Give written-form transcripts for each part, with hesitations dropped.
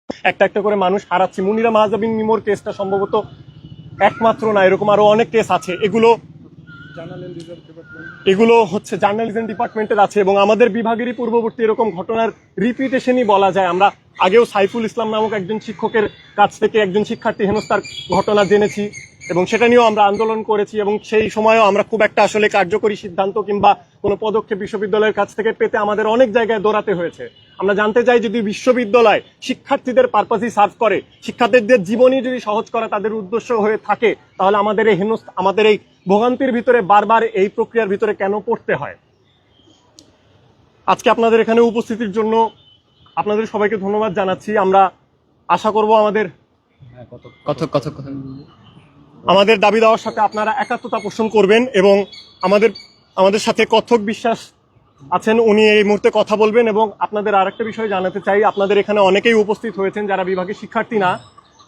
একটা একটা করে মানুষ হারাচ্ছি। মুনিরা মাহজাবিন মিমোর কেসটা সম্ভবত একমাত্র না, এরকম আরো অনেক কেস আছে। এগুলো হচ্ছে জার্নালিজম ডিপার্টমেন্টের আছে এবং আমাদের বিভাগেরই পূর্ববর্তী এরকম ঘটনার রিপিটেশনই বলা যায়। আমরা আগেও সাইফুল ইসলাম নামক একজন শিক্ষকের কাছ থেকে একজন শিক্ষার্থী হেনস্থার ঘটনা জেনেছি এবং সেটা নিয়েও আমরা আন্দোলন করেছি এবং সেই সময়ও আমরা খুব একটা আসলে কার্যকরী সিদ্ধান্ত কিংবা কোনো পদক্ষেপ বিশ্ববিদ্যালয়ের কাছ থেকে পেতে আমাদের অনেক জায়গায় দৌড়াতে হয়েছে। আমরা জানতে চাই, যদি বিশ্ববিদ্যালয় শিক্ষার্থীদের পারপাসই সার্ভ করে, শিক্ষার্থীদের জীবনই যদি সহজ করা তাদের উদ্দেশ্য হয়ে থাকে, তাহলে আমাদের এই ভোগান্তির ভিতরে বারবার এই প্রক্রিয়ার ভিতরে কেন পড়তে হয়? আজকে আপনাদের এখানে উপস্থিতির জন্য আপনাদের সবাইকে ধন্যবাদ জানাচ্ছি। আমরা আশা করব আমাদের দাবি দেওয়ার সাথে আপনারা একাত্মতা পোষণ করবেন এবং আমাদের সাথে কথক বিশ্বাস আছেন, উনি এই মুহূর্তে কথা বলবেন। এবং আপনাদের আরেকটা বিষয় জানাতে চাই, আপনাদের এখানে অনেকেই উপস্থিত হয়েছেন যারা বিভাগের শিক্ষার্থী না,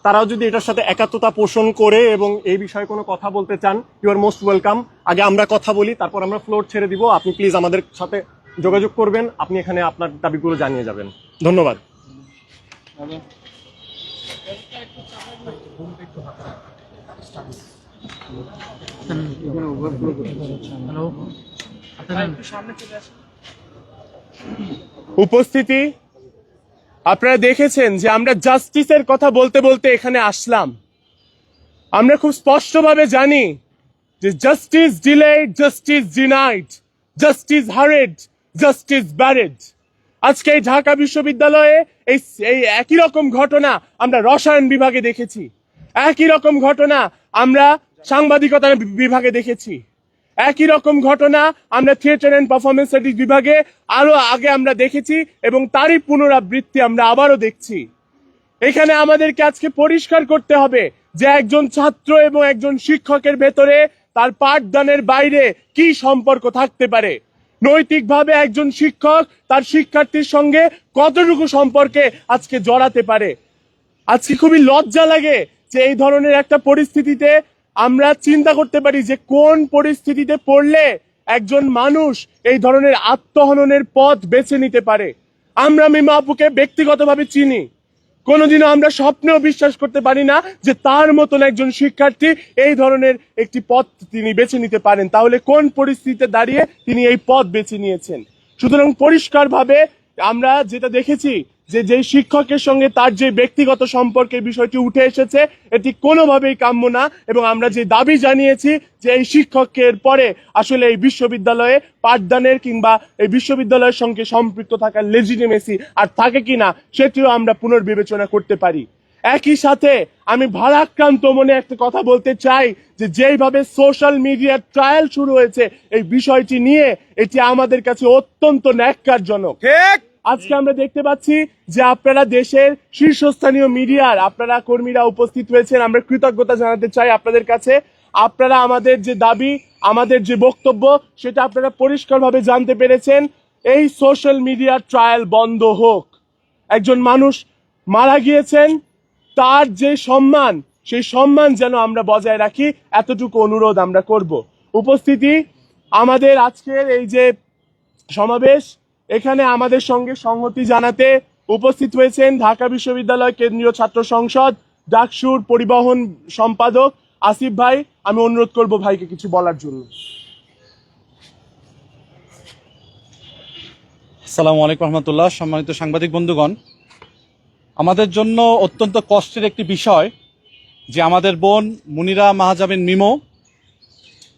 তারাও যদি এটার সাথে একাত্মতা পোষণ করে এবং এই বিষয়ে কোনো কথা বলতে চান, ইউ আর মোস্ট ওয়েলকাম। আগে আমরা কথা বলি, তারপর আমরা ফ্লোর ছেড়ে দিব। আপনি প্লিজ আমাদের সাথে যোগাযোগ করবেন, আপনি এখানে আপনার দাবিগুলো জানিয়ে যাবেন। ধন্যবাদ। উপস্থিতি, আপনারা দেখেছেন যে আমরা জাস্টিসের কথা বলতে বলতে এখানে আসলাম। আমরা খুব স্পষ্টভাবে জানি যে justice delayed, justice denied, justice hurried, justice buried. আজকে এই ঢাকা বিশ্ববিদ্যালয়ে এই একই রকম ঘটনা আমরা রসায়ন বিভাগে দেখেছি, একই রকম ঘটনা আমরা সাংবাদিকতা বিভাগে দেখেছি, একই রকম ঘটনা আমরা থিয়েটার অ্যান্ড পারফরমেন্স স্টাডিজ বিভাগে আরো আগে আমরা দেখেছি এবং তারই পুনরাবৃত্তি আমরা আবারও দেখছি। এখানে আমাদেরকে আজকে পরিষ্কার করতে হবে যে একজন ছাত্র এবং একজন শিক্ষকের ভেতরে তার পাঠদানের বাইরে কি সম্পর্ক থাকতে পারে। নৈতিকভাবে একজন শিক্ষক তার শিক্ষার্থীর সঙ্গে কতটুকু সম্পর্কে আজকে জড়াতে পারে। আজকে খুবই লজ্জা লাগে যে এই ধরনের একটা পরিস্থিতিতে আমরা চিন্তা করতে পারি যে কোন পরিস্থিতিতে পড়লে একজন মানুষ এই ধরনের আত্মহননের পথ বেছে নিতে পারে। আমরা মিমা আপুকে ব্যক্তিগতভাবে চিনি, কোনোদিনও আমরা স্বপ্নেও বিশ্বাস করতে পারি না যে তার মতন একজন শিক্ষার্থী এই ধরনের একটি পথ তিনি বেছে নিতে পারেন। তাহলে কোন পরিস্থিতিতে দাঁড়িয়ে তিনি এই পথ বেছে নিয়েছেন? সুতরাং পরিষ্কারভাবে আমরা যেটা দেখেছি যে শিক্ষকের সঙ্গে তার যে ব্যক্তিগত সম্পর্কের বিষয়টি উঠে এসেছে, এটি কোনোভাবেই কাম্য না। এবং আমরা যে দাবি জানিয়েছি যে এই শিক্ষকের পরে আসলে এই বিশ্ববিদ্যালয়ে পাঠদানের কিংবা এই বিশ্ববিদ্যালয়ের সঙ্গে সম্পৃক্ত থাকার লেজিটিমেসি আর থাকে কিনা সেটিও আমরা পুনর্বিবেচনা করতে পারি। একই সাথে আমি ভারাক্রান্ত মনে একটা কথা বলতে চাই যে যেইভাবে সোশ্যাল মিডিয়ার ট্রায়াল শুরু হয়েছে এই বিষয়টি নিয়ে, এটি আমাদের কাছে অত্যন্ত ন্যাক্কারজনক। আজকে আমরা দেখতে পাচ্ছি যে আপনারা দেশের শীর্ষস্থানীয় মিডিয়ার আপনারা কর্মীরা উপস্থিত হয়েছেন। আমরা কৃতজ্ঞতা জানাতে চাই আপনাদের কাছে। আপনারা আমাদের যে দাবি, আমাদের যে বক্তব্য, সেটা আপনারা পরিষ্কারভাবে জানতে পেরেছেন। এই সোশ্যাল মিডিয়ার ট্রায়াল বন্ধ হোক। একজন মানুষ মারা গিয়েছেন, তার যে সম্মান, সেই সম্মান যেন আমরা বজায় রাখি, এতটুকু অনুরোধ আমরা করব। উপস্থিতি, আমাদের আজকের এই যে সমাবেশ, এখানে আমাদের সঙ্গে সংহতি জানাতে উপস্থিত হয়েছেন ঢাকা বিশ্ববিদ্যালয় কেন্দ্রীয় ছাত্র সংসদ ডাকসুর পরিবহন সম্পাদক আসিফ ভাই। আমি অনুরোধ করব ভাইকে কিছু বলার জন্য। আসসালামু আলাইকুম রহমতুল্লাহ। সম্মানিত সাংবাদিক বন্ধুগণ, আমাদের জন্য অত্যন্ত কষ্টের একটি বিষয় যে আমাদের বোন মুনিরা মাহজাবিন মিমো,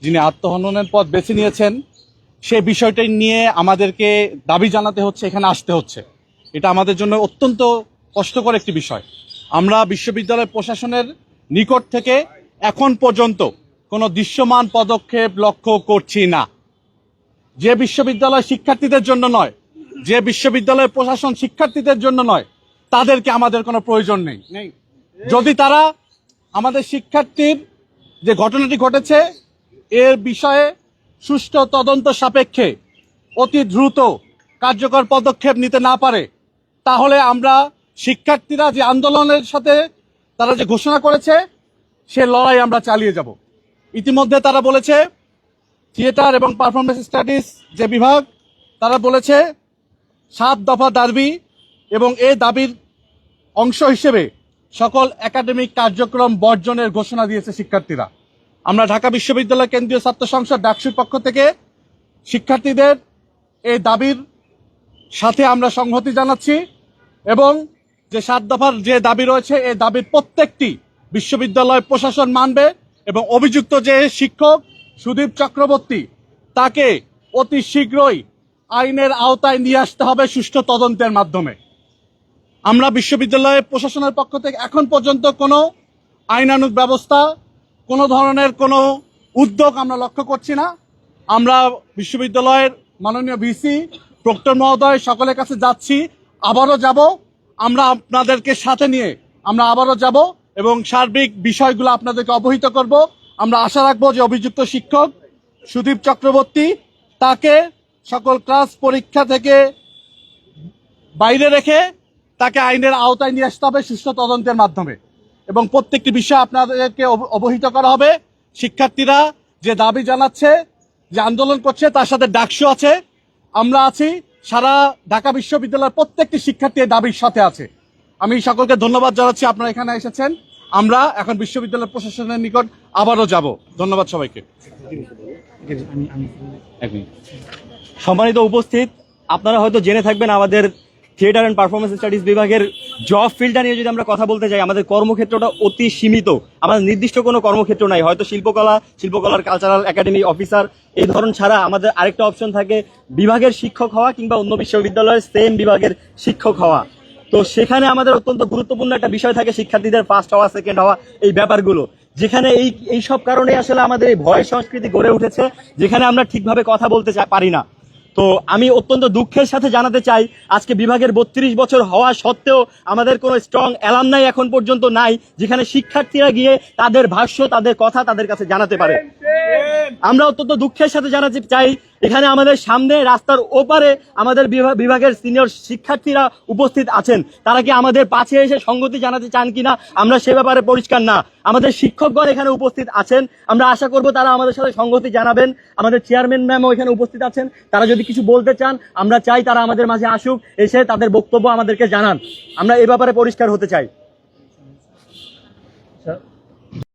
যিনি আত্মহননের পথ বেছে নিয়েছেন, সেই বিষয়টি নিয়ে আমাদেরকে দাবি জানাতে হচ্ছে, এখানে আসতে হচ্ছে। এটা আমাদের জন্য অত্যন্ত কষ্টকর একটি বিষয়। আমরা বিশ্ববিদ্যালয় প্রশাসনের নিকট থেকে এখন পর্যন্ত কোনো দৃশ্যমান পদক্ষেপ লক্ষ্য করছি না। যে বিশ্ববিদ্যালয় শিক্ষার্থীদের জন্য নয়, যে বিশ্ববিদ্যালয় প্রশাসন শিক্ষার্থীদের জন্য নয়, তাদেরকে আমাদের কোনো প্রয়োজন নেই। যদি তারা আমাদের শিক্ষার্থীর যে ঘটনাটি ঘটেছে এর বিষয়ে সুষ্ঠু তদন্ত সাপেক্ষে অতি দ্রুত কার্যকর পদক্ষেপ নিতে না পারে, তাহলে আমরা শিক্ষার্থীরা যে আন্দোলনের সাথে তারা যে ঘোষণা করেছে সে লড়াই আমরা চালিয়ে যাব। ইতিমধ্যে তারা বলেছে, থিয়েটার এবং পারফরমেন্স স্টাডিজ যে বিভাগ, তারা বলেছে 7 দফা দাবি এবং এই দাবির অংশ হিসেবে সকল একাডেমিক কার্যক্রম বর্জনের ঘোষণা দিয়েছে শিক্ষার্থীরা। আমরা ঢাকা বিশ্ববিদ্যালয় কেন্দ্রীয় ছাত্র সংসদ ডাকসুর পক্ষ থেকে শিক্ষার্থীদের এই দাবির সাথে আমরা সংহতি জানাচ্ছি এবং যে 7 দফার যে দাবি রয়েছে এই দাবির প্রত্যেকটি বিশ্ববিদ্যালয় প্রশাসন মানবে এবং অভিযুক্ত যে শিক্ষক সুদীপ চক্রবর্তী তাকে অতি শীঘ্রই আইনের আওতায় নিয়ে আসতে হবে সুষ্ঠু তদন্তের মাধ্যমে। আমরা বিশ্ববিদ্যালয় প্রশাসনের পক্ষ থেকে এখন পর্যন্ত কোনো আইনানুগ ব্যবস্থা, কোনো ধরনের কোনো উদ্যোগ আমরা লক্ষ্য করছি না। আমরা বিশ্ববিদ্যালয়ের মাননীয় ভিসি, প্রক্টর মহোদয় সকলের কাছে যাচ্ছি, আবারও যাব। আমরা আপনাদেরকে সাথে নিয়ে আমরা আবারও যাব এবং সার্বিক বিষয়গুলো আপনাদেরকে অবহিত করব। আমরা আশা রাখবো যে অভিযুক্ত শিক্ষক সুদীপ চক্রবর্তী তাকে সকল ক্লাস পরীক্ষা থেকে বাইরে রেখে তাকে আইনের আওতায় নিয়ে আসতে হবে সুষ্ঠু তদন্তের মাধ্যমে এবং প্রত্যেকটি বিষয় আপনাদেরকে অবহিত করা হবে। শিক্ষার্থীরা যে দাবি জানাচ্ছে, যে আন্দোলন করছে, তার সাথে ডাকসু আছে, আমরা আছি, সারা ঢাকা বিশ্ববিদ্যালয়ের প্রত্যেকটি শিক্ষার্থী এই দাবির সাথে আছে। আমি সকলকে ধন্যবাদ জানাচ্ছি আপনারা এখানে এসেছেন। আমরা এখন বিশ্ববিদ্যালয় প্রশাসনের নিকট আবারও যাব। ধন্যবাদ সবাইকে। সম্মানিত উপস্থিত, আপনারা হয়তো জেনে থাকবেন আমাদের থিয়েটার অ্যান্ড পারফরমেন্স স্টাডিজ বিভাগের জব ফিল্ডটা নিয়ে যদি আমরা কথা বলতে যাই, আমাদের কর্মক্ষেত্রটা অতি সীমিত। আমাদের নির্দিষ্ট কোনো কর্মক্ষেত্র নাই। হয়তো শিল্পকলার কালচারাল একাডেমি অফিসার এই ধরন ছাড়া আমাদের আরেকটা অপশন থাকে বিভাগের শিক্ষক হওয়া কিংবা অন্য বিশ্ববিদ্যালয়ের সেম বিভাগের শিক্ষক হওয়া। তো সেখানে আমাদের অত্যন্ত গুরুত্বপূর্ণ একটা বিষয় থাকে শিক্ষার্থীদের ফার্স্ট হওয়া, সেকেন্ড হওয়া, এই ব্যাপারগুলো, যেখানে এই সব কারণে আসলে আমাদের এই ভয় সংস্কৃতি গড়ে উঠেছে, যেখানে আমরা ঠিকভাবে কথা বলতে পারি না। তো আমি অত্যন্ত দুঃখের সাথে জানাতে চাই, আজকে বিভাগের 32 বছর হওয়া সত্ত্বেও আমাদের কোনো স্ট্রং অ্যালামনাই এখন পর্যন্ত নাই, যেখানে শিক্ষার্থীরা গিয়ে তাদের ভাষ্য, তাদের কথা তাদের কাছে জানাতে পারে। আমরা অত্যন্ত দুঃখের সাথে জানাতে চাই, এখানে আমাদের সামনে রাস্তার ওপারে আমাদের বিভাগের সিনিয়র শিক্ষার্থীরা উপস্থিত আছেন। তারা কি আমাদের পাশে এসে সংগতি জানাতে চান কিনা আমরা সে ব্যাপারে পরিষ্কার না। আমাদের শিক্ষকগণ এখানে উপস্থিত আছেন, আমরা আশা করব তারা আমাদের সাথে সংগতি জানাবেন। আমাদের চেয়ারম্যান ম্যামও এখানে উপস্থিত আছেন, তারা যদি কিছু বলতে চান আমরা চাই তারা আমাদের মাঝে আসুক, এসে তাদের বক্তব্য আমাদেরকে জানান। আমরা এ ব্যাপারে পরিষ্কার হতে চাই।